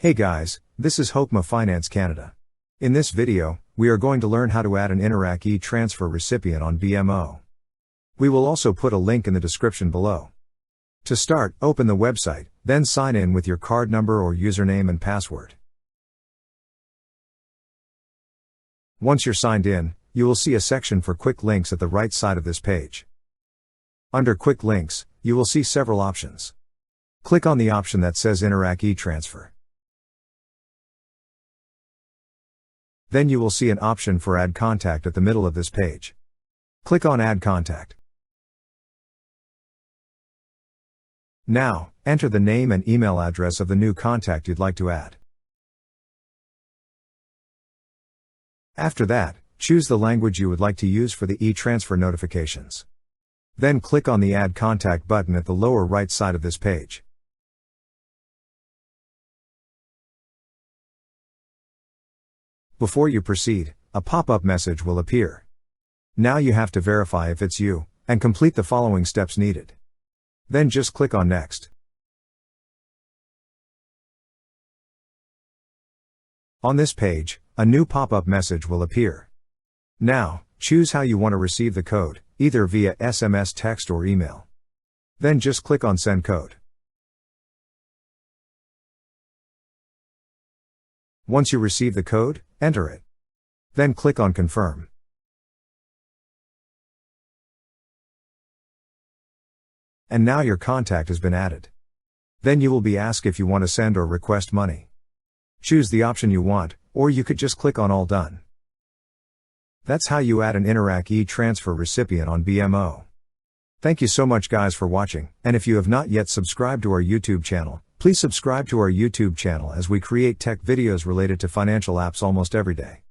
Hey guys, this is Hokma Finance Canada. In this video, we are going to learn how to add an Interac e-transfer recipient on BMO. We will also put a link in the description below. To start, open the website, then sign in with your card number or username and password. Once you're signed in, you will see a section for quick links at the right side of this page. Under quick links, you will see several options. Click on the option that says Interac e-transfer. Then you will see an option for Add Contact at the middle of this page. Click on Add Contact. Now, enter the name and email address of the new contact you'd like to add. After that, choose the language you would like to use for the e-transfer notifications. Then click on the Add Contact button at the lower right side of this page. Before you proceed, a pop-up message will appear. Now you have to verify if it's you, and complete the following steps needed. Then just click on Next. On this page, a new pop-up message will appear. Now, choose how you want to receive the code, either via SMS, text, or email. Then just click on Send Code. Once you receive the code, enter it. Then click on Confirm. And now your contact has been added. Then you will be asked if you want to send or request money. Choose the option you want, or you could just click on All Done. That's how you add an Interac e-transfer recipient on BMO. Thank you so much guys for watching, and if you have not yet subscribed to our YouTube channel, please subscribe to our YouTube channel as we create tech videos related to financial apps almost every day.